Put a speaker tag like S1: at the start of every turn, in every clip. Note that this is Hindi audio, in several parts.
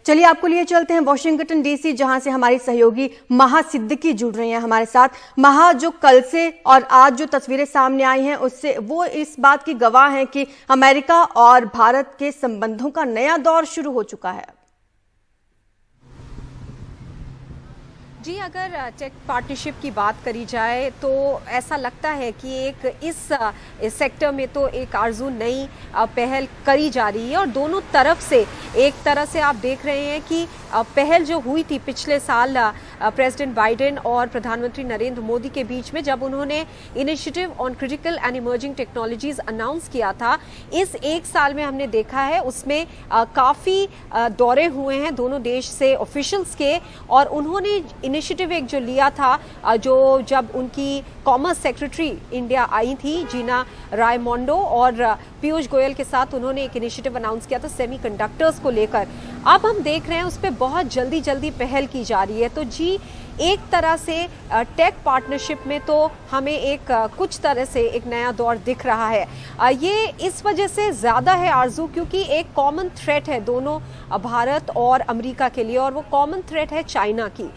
S1: चलिए आपको लिए चलते हैं वॉशिंगटन डीसी, जहां से हमारी सहयोगी महा सिद्दीकी जुड़ रही हैं हमारे साथ। महा, जो कल से और आज जो तस्वीरें सामने आई हैं उससे वो इस बात की गवाह हैं कि अमेरिका और भारत के संबंधों का नया दौर शुरू हो चुका है।
S2: जी, अगर टेक पार्टनरशिप की बात करी जाए तो ऐसा लगता है कि एक इस सेक्टर में तो एक आरजू नई पहल करी जा रही है और दोनों तरफ से एक तरह से आप देख रहे हैं कि पहल जो हुई थी पिछले साल प्रेसिडेंट बाइडेन और प्रधानमंत्री नरेंद्र मोदी के बीच में, जब उन्होंने initiative on critical and emerging technologies announce किया था, इस एक साल में हमने देखा है उसमें काफ़ी दौरे हुए हैं दोनों देश से ऑफिशियल्स के, और उन्होंने इनिशिएटिव एक जो लिया था, जो जब उनकी कॉमर्स सेक्रेटरी इंडिया आई थी जीना रायमोंडो और पीयूष गोयल के साथ उन्होंने एक इनिशिएटिव अनाउंस किया था सेमीकंडक्टर्स को लेकर। अब हम देख रहे हैं उस पर बहुत जल्दी पहल की जा रही है। तो जी, एक तरह से टेक पार्टनरशिप में तो हमें एक कुछ तरह से एक नया दौर दिख रहा है। ये इस वजह से ज़्यादा है आरजू क्योंकि एक कॉमन थ्रेट है दोनों भारत और अमेरिका के लिए, और वो कॉमन थ्रेट है चाइना की।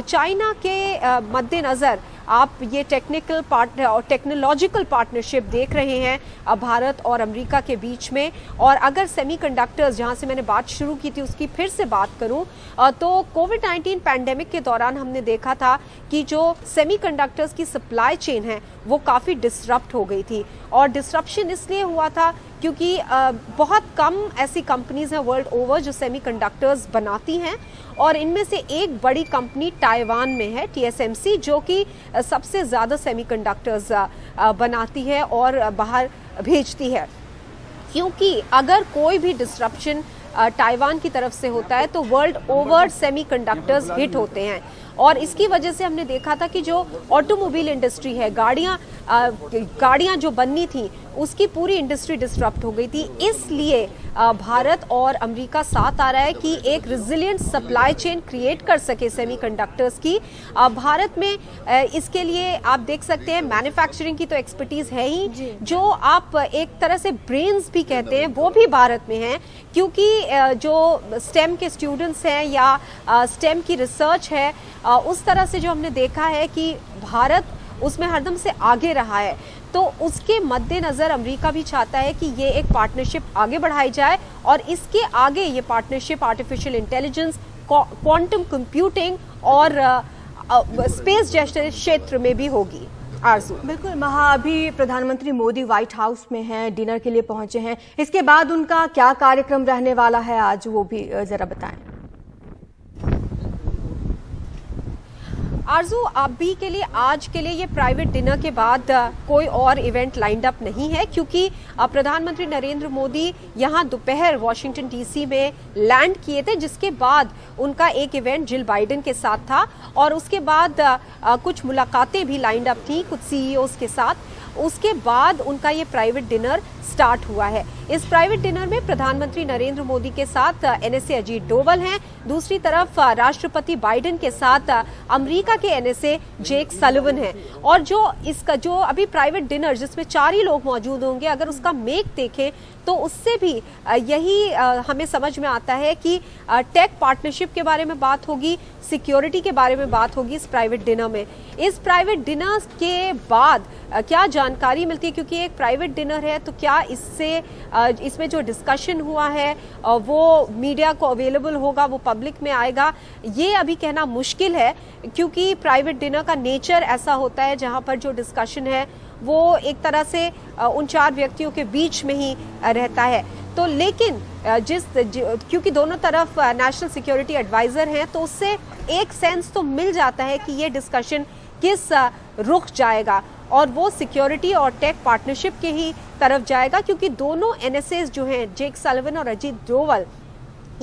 S2: चाइना के मद्देनज़र आप ये टेक्निकल पार्टनर और टेक्नोलॉजिकल पार्टनरशिप देख रहे हैं भारत और अमेरिका के बीच में। और अगर सेमीकंडक्टर्स, जहां से मैंने बात शुरू की थी, उसकी फिर से बात करूं तो कोविड-19 पैंडेमिक के दौरान हमने देखा था कि जो सेमीकंडक्टर्स की सप्लाई चेन है वो काफ़ी डिसरप्ट हो गई थी, और डिसरप्शन इसलिए हुआ था क्योंकि बहुत कम ऐसी कंपनीज हैं वर्ल्ड ओवर जो सेमीकंडक्टर्स बनाती हैं, और इनमें से एक बड़ी कंपनी ताइवान में है TSMC, जो कि सबसे ज़्यादा सेमीकंडक्टर्स बनाती है और बाहर भेजती है। क्योंकि अगर कोई भी डिसरप्शन ताइवान की तरफ से होता है तो वर्ल्ड ओवर सेमीकंडक्टर्स हिट होते हैं, और इसकी वजह से हमने देखा था कि जो ऑटोमोबाइल इंडस्ट्री है, गाड़ियां जो बननी थी उसकी पूरी इंडस्ट्री डिस्टर्ब हो गई थी। इसलिए भारत और अमेरिका साथ आ रहा है कि एक रिजिलियंट सप्लाई चेन क्रिएट कर सके सेमीकंडक्टर्स की। भारत में इसके लिए आप देख सकते हैं मैन्युफैक्चरिंग की तो एक्सपर्टीज है ही, जो आप एक तरह से ब्रेन्स भी कहते हैं वो भी भारत में हैं, क्योंकि जो स्टेम के स्टूडेंट्स हैं या स्टेम की रिसर्च है, उस तरह से जो हमने देखा है कि भारत उसमें हरदम से आगे रहा है। तो उसके मद्देनज़र अमेरिका भी चाहता है कि ये एक पार्टनरशिप आगे बढ़ाई जाए, और इसके आगे ये partnership artificial intelligence, quantum computing और स्पेस जैसे क्षेत्र में भी होगी। आरजू।
S1: बिल्कुल महा, अभी प्रधानमंत्री मोदी व्हाइट हाउस में हैं, डिनर के लिए पहुंचे हैं। इसके बाद उनका क्या कार्यक्रम रहने वाला है आज, वो भी जरा बताएं।
S2: आरजू, अभी के लिए आज के लिए ये प्राइवेट डिनर के बाद कोई और इवेंट लाइंड अप नहीं है, क्योंकि प्रधानमंत्री नरेंद्र मोदी यहाँ दोपहर वॉशिंगटन डीसी में लैंड किए थे, जिसके बाद उनका एक इवेंट जिल बाइडेन के साथ था, और उसके बाद कुछ मुलाकातें भी लाइंड अप थी कुछ CEOs के साथ। उसके बाद उनका ये प्राइवेट डिनर स्टार्ट हुआ है। इस प्राइवेट डिनर में प्रधानमंत्री नरेंद्र मोदी के साथ NSA अजीत डोवल हैं, दूसरी तरफ राष्ट्रपति बाइडेन के साथ अमेरिका के NSA जेक सलिवन हैं। और जो इसका जो अभी प्राइवेट डिनर जिसमें 4 ही लोग मौजूद होंगे, अगर उसका मेक देखें तो उससे भी यही हमें समझ में आता है कि टेक पार्टनरशिप के बारे में बात होगी, सिक्योरिटी के बारे में बात होगी इस प्राइवेट डिनर में। इस प्राइवेट डिनर के बाद क्या जानकारी मिलती है, क्योंकि एक प्राइवेट डिनर है तो क्या इसमें जो डिस्कशन हुआ है वो मीडिया को अवेलेबल होगा, वो पब्लिक में आएगा, ये अभी कहना मुश्किल है, क्योंकि प्राइवेट डिनर का नेचर ऐसा होता है जहां पर जो डिस्कशन है वो एक तरह से उन 4 व्यक्तियों के बीच में ही रहता है। तो लेकिन क्योंकि दोनों तरफ नेशनल सिक्योरिटी एडवाइजर हैं, तो उससे एक सेंस तो मिल जाता है कि ये डिस्कशन किस रुख जाएगा, और वो सिक्योरिटी और टेक पार्टनरशिप के ही तरफ जाएगा, क्योंकि दोनों NSAs जो हैं, जेक सलिवन और अजीत डोवल,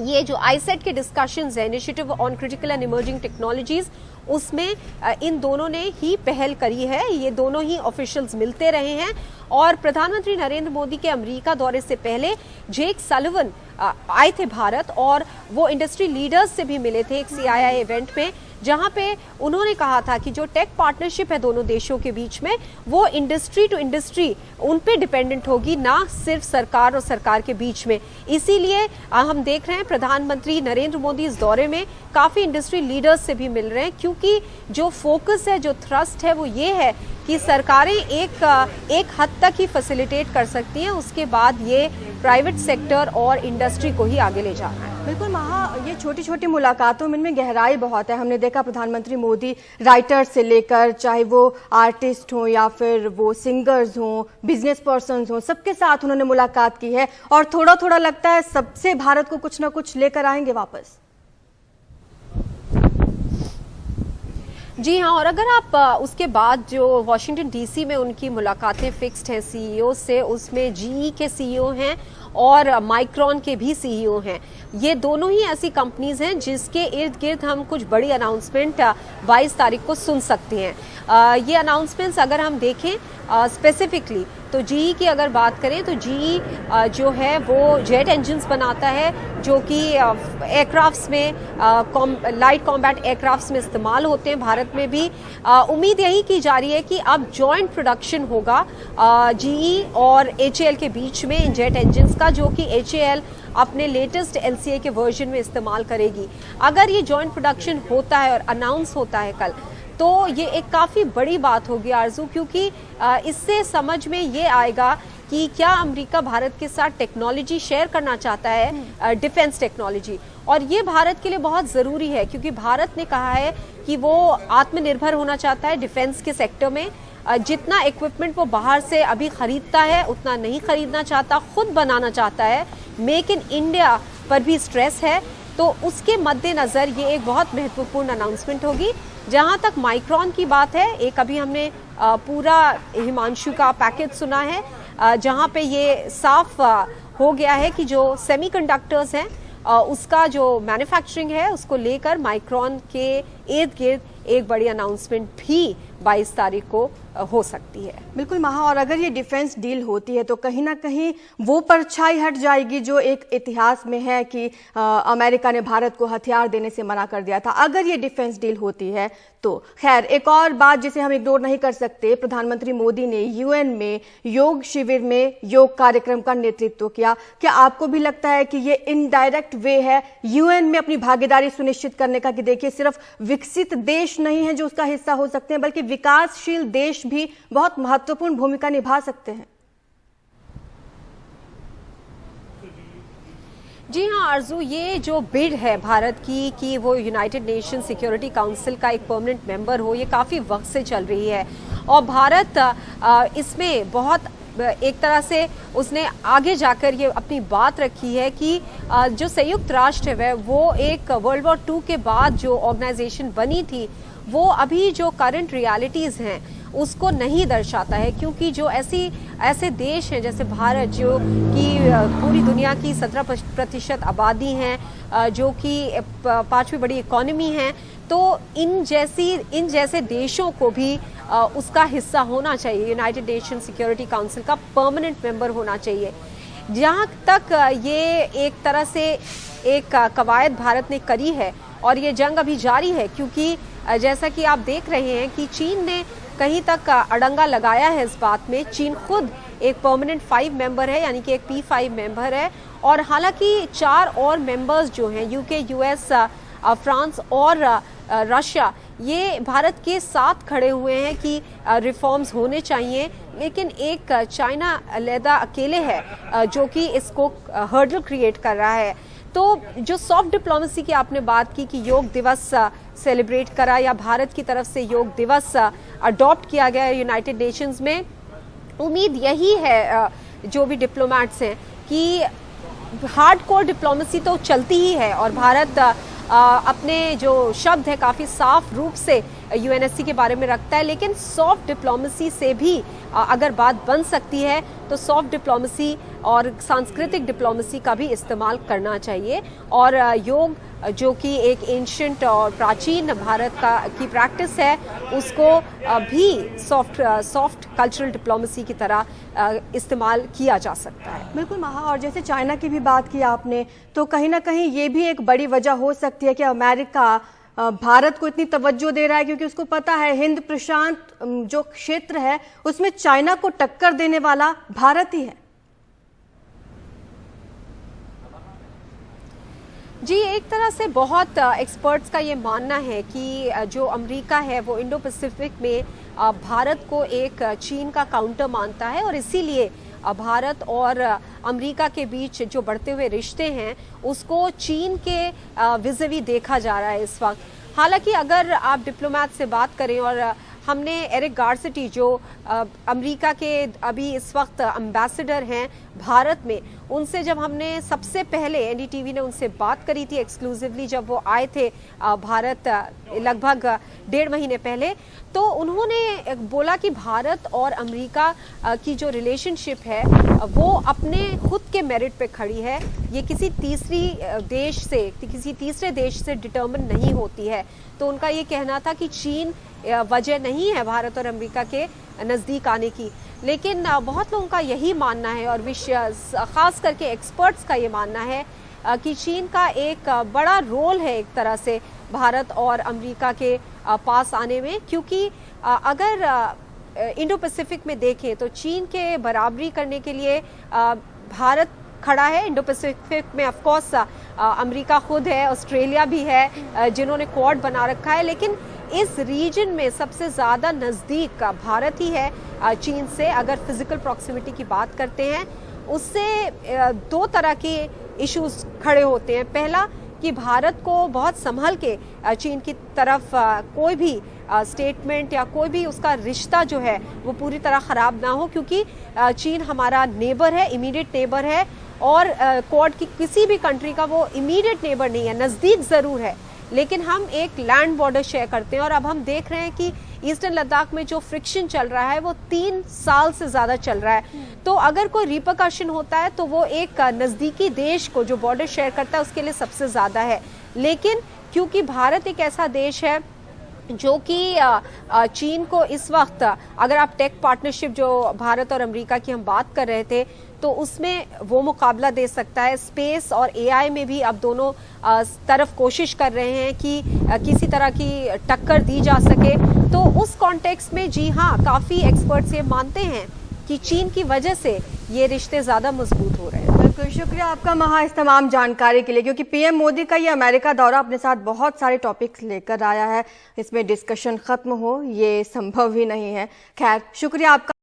S2: ये जो आईसेट के डिस्कशंस है, initiative on critical and emerging technologies, उसमें इन दोनों ने ही पहल करी है। ये दोनों ही ऑफिशियल्स मिलते रहे हैं, और प्रधानमंत्री नरेंद्र मोदी के अमेरिका दौरे से पहले जेक सलिवन आए थे भारत, और वो इंडस्ट्री लीडर्स से भी मिले थे एक CII इवेंट में, जहां पे उन्होंने कहा था कि जो टेक पार्टनरशिप है दोनों देशों के बीच में, वो इंडस्ट्री टू इंडस्ट्री उन पे डिपेंडेंट होगी, ना सिर्फ सरकार और सरकार के बीच में। इसीलिए हम देख रहे हैं प्रधानमंत्री नरेंद्र मोदी इस दौरे में काफी इंडस्ट्री लीडर्स से भी मिल रहे हैं, क्योंकि जो फोकस है, जो थ्रस्ट है, वो ये है कि सरकारें एक हद तक ही फैसिलिटेट कर सकती हैं, उसके बाद ये प्राइवेट सेक्टर और इंडस्ट्री को ही आगे ले जाना है।
S1: बिल्कुल महा, ये छोटी छोटी मुलाकातों में इनमें गहराई बहुत है। हमने देखा प्रधानमंत्री मोदी राइटर से लेकर चाहे वो आर्टिस्ट हो या फिर वो सिंगर्स हो, बिजनेस पर्सन्स हो, सबके साथ उन्होंने मुलाकात की है और थोड़ा थोड़ा लगता है सबसे भारत को कुछ ना कुछ लेकर आएंगे वापस।
S2: जी हाँ, और अगर आप उसके बाद जो वॉशिंगटन डीसी में उनकी मुलाकातें फिक्स्ड हैं सीईओ से, उसमें जीई के सीईओ हैं और माइक्रॉन के भी सीईओ हैं। ये दोनों ही ऐसी कंपनीज हैं जिसके इर्द गिर्द हम कुछ बड़ी अनाउंसमेंट 22 तारीख को सुन सकते हैं। ये अनाउंसमेंट्स अगर हम देखें स्पेसिफिकली तो जीई की अगर बात करें तो जीई जो है वो जेट इंजन्स बनाता है, जो कि एयरक्राफ्ट्स में लाइट कॉम्बैट एयरक्राफ्ट्स में इस्तेमाल होते हैं। भारत में भी उम्मीद यही की जा रही है कि अब जॉइंट प्रोडक्शन होगा जीई और एचएएल के बीच में इन जेट इंजन्स का, जो कि एचएएल अपने लेटेस्ट एलसीए के वर्जन में इस्तेमाल करेगी। अगर ये जॉइंट प्रोडक्शन होता है और अनाउंस होता है कल, तो ये एक काफ़ी बड़ी बात होगी आरजू, क्योंकि इससे समझ में ये आएगा कि क्या अमेरिका भारत के साथ टेक्नोलॉजी शेयर करना चाहता है, डिफेंस टेक्नोलॉजी, और ये भारत के लिए बहुत ज़रूरी है, क्योंकि भारत ने कहा है कि वो आत्मनिर्भर होना चाहता है डिफेंस के सेक्टर में। जितना इक्विपमेंट वो बाहर से अभी खरीदता है उतना नहीं खरीदना चाहता, खुद बनाना चाहता है। मेक इन इंडिया पर भी स्ट्रेस है, तो उसके मद्देनज़र ये एक बहुत महत्वपूर्ण अनाउंसमेंट होगी। जहां तक माइक्रॉन की बात है, एक अभी हमने पूरा हिमांशु का पैकेज सुना है, जहां पे ये साफ हो गया है कि जो सेमीकंडक्टर्स हैं उसका जो मैन्युफैक्चरिंग है उसको लेकर माइक्रॉन के इर्द गिर्द एक बड़ी अनाउंसमेंट भी 22 तारीख को हो सकती है।
S1: बिल्कुल महा, और अगर ये डिफेंस डील होती है तो कहीं ना कहीं वो परछाई हट जाएगी जो एक इतिहास में है कि अमेरिका ने भारत को हथियार देने से मना कर दिया था। अगर ये डिफेंस डील होती है तो खैर, एक और बात जिसे हम इग्नोर नहीं कर सकते, प्रधानमंत्री मोदी ने यूएन में योग शिविर में योग कार्यक्रम का नेतृत्व किया। क्या आपको भी लगता है कि ये इनडायरेक्ट वे है यूएन में अपनी भागीदारी सुनिश्चित करने का, कि देखिए सिर्फ विकसित देश नहीं है जो उसका हिस्सा हो सकते हैं, बल्कि विकासशील देश भी बहुत महत्वपूर्ण भूमिका निभा सकते हैं?
S2: जी हाँ आरजू, ये जो बिड है भारत की कि वो यूनाइटेड नेशन सिक्योरिटी काउंसिल का एक परमानेंट मेंबर हो, ये काफ़ी वक्त से चल रही है और भारत इसमें बहुत एक तरह से उसने आगे जाकर ये अपनी बात रखी है कि जो संयुक्त राष्ट्र है वो एक वर्ल्ड वॉर 2 के बाद जो ऑर्गेनाइजेशन बनी थी वो अभी जो करंट रियलिटीज़ हैं उसको नहीं दर्शाता है, क्योंकि जो ऐसे देश हैं जैसे भारत, जो कि पूरी दुनिया की 17% आबादी हैं, जो कि 5वीं बड़ी इकोनॉमी है, तो इन जैसे देशों को भी उसका हिस्सा होना चाहिए, यूनाइटेड नेशन सिक्योरिटी काउंसिल का परमानेंट मेंबर होना चाहिए। जहाँ तक ये एक तरह से एक कवायद भारत ने करी है और ये जंग अभी जारी है, क्योंकि जैसा कि आप देख रहे हैं कि चीन ने कहीं तक अड़ंगा लगाया है इस बात में। चीन खुद एक परमानेंट 5 मेंबर है, यानी कि एक P5 मेंबर है, और हालांकि 4 और मेंबर्स जो हैं यूके, यूएस, फ्रांस और रशिया, ये भारत के साथ खड़े हुए हैं कि रिफॉर्म्स होने चाहिए, लेकिन एक चाइना अलहदा अकेले है जो कि इसको हर्डल क्रिएट कर रहा है। तो जो सॉफ्ट डिप्लोमेसी की आपने बात की कि योग दिवस सेलिब्रेट करा या भारत की तरफ से योग दिवस अडॉप्ट किया गया है यूनाइटेड नेशंस में, उम्मीद यही है जो भी डिप्लोमेट्स हैं कि हार्डकोर डिप्लोमेसी तो चलती ही है और भारत अपने जो शब्द है काफ़ी साफ रूप से यूएनएससी के बारे में रखता है, लेकिन सॉफ्ट डिप्लोमेसी से भी अगर बात बन सकती है तो सॉफ्ट डिप्लोमेसी और सांस्कृतिक डिप्लोमेसी का भी इस्तेमाल करना चाहिए। और योग जो कि एक एंशिएंट और प्राचीन भारत की प्रैक्टिस है, उसको भी सॉफ्ट कल्चरल डिप्लोमेसी की तरह इस्तेमाल किया जा सकता है।
S1: बिल्कुल महा, और जैसे चाइना की भी बात की आपने, तो कहीं ना कहीं ये भी एक बड़ी वजह हो सकती है कि अमेरिका भारत को इतनी तवज्जो दे रहा है, क्योंकि उसको पता है हिंद प्रशांत जो क्षेत्र है उसमें चाइना को टक्कर देने वाला भारत ही है।
S2: जी, एक तरह से बहुत एक्सपर्ट्स का ये मानना है कि जो अमेरिका है वो इंडो पैसिफिक में भारत को एक चीन का काउंटर मानता है, और इसीलिए भारत और अमेरिका के बीच जो बढ़ते हुए रिश्ते हैं उसको चीन के विज़िवी देखा जा रहा है इस वक्त। हालांकि अगर आप डिप्लोमेट से बात करें, और हमने एरिक गारसिटी जो अमेरिका के अभी इस वक्त एम्बेसडर हैं भारत में, उनसे जब हमने सबसे पहले एनडीटीवी ने उनसे बात करी थी एक्सक्लूसिवली जब वो आए थे भारत लगभग 1.5 महीने पहले, तो उन्होंने बोला कि भारत और अमेरिका की जो रिलेशनशिप है वो अपने खुद के मेरिट पे खड़ी है, ये किसी तीसरे देश से डिटर्मिन नहीं होती है। तो उनका ये कहना था कि चीन वजह नहीं है भारत और अमेरिका के नज़दीक आने की, लेकिन बहुत लोगों का यही मानना है, और खास करके एक्सपर्ट्स का ये मानना है कि चीन का एक बड़ा रोल है एक तरह से भारत और अमेरिका के पास आने में, क्योंकि अगर इंडो पैसिफिक में देखें तो चीन के बराबरी करने के लिए भारत खड़ा है। इंडो पैसिफिक में ऑफ कोर्स अमेरिका खुद है, ऑस्ट्रेलिया भी है जिन्होंने क्वाड बना रखा है, लेकिन इस रीजन में सबसे ज़्यादा नज़दीक भारत ही है चीन से। अगर फिजिकल प्रॉक्सिमिटी की बात करते हैं, उससे 2 तरह के इश्यूज खड़े होते हैं। पहला कि भारत को बहुत संभल के चीन की तरफ कोई भी स्टेटमेंट या कोई भी उसका रिश्ता जो है वो पूरी तरह ख़राब ना हो, क्योंकि चीन हमारा नेबर है, इमीडिएट नेबर है, और क्वाड की किसी भी कंट्री का वो इमीडिएट नेबर नहीं है, नज़दीक ज़रूर है, लेकिन हम एक लैंड बॉर्डर शेयर करते हैं। और अब हम देख रहे हैं कि ईस्टर्न लद्दाख में जो फ्रिक्शन चल रहा है वो 3 साल से ज़्यादा चल रहा है। तो अगर कोई रिपरकशन होता है तो वो एक नज़दीकी देश को जो बॉर्डर शेयर करता है उसके लिए सबसे ज़्यादा है। लेकिन क्योंकि भारत एक ऐसा देश है जो कि चीन को इस वक्त, अगर आप टेक पार्टनरशिप जो भारत और अमेरिका की हम बात कर रहे थे, तो उसमें वो मुकाबला दे सकता है। स्पेस और एआई में भी अब दोनों तरफ कोशिश कर रहे हैं कि किसी तरह की टक्कर दी जा सके। तो उस कॉन्टेक्स्ट में जी हाँ, काफ़ी एक्सपर्ट्स ये मानते हैं कि चीन की वजह से ये रिश्ते ज़्यादा मजबूत हो रहे हैं।
S1: बिल्कुल, शुक्रिया आपका महा इस तमाम जानकारी के लिए, क्योंकि पीएम मोदी का ये अमेरिका दौरा अपने साथ बहुत सारे टॉपिक्स लेकर आया है, इसमें डिस्कशन खत्म हो ये संभव ही नहीं है। खैर, शुक्रिया आपका।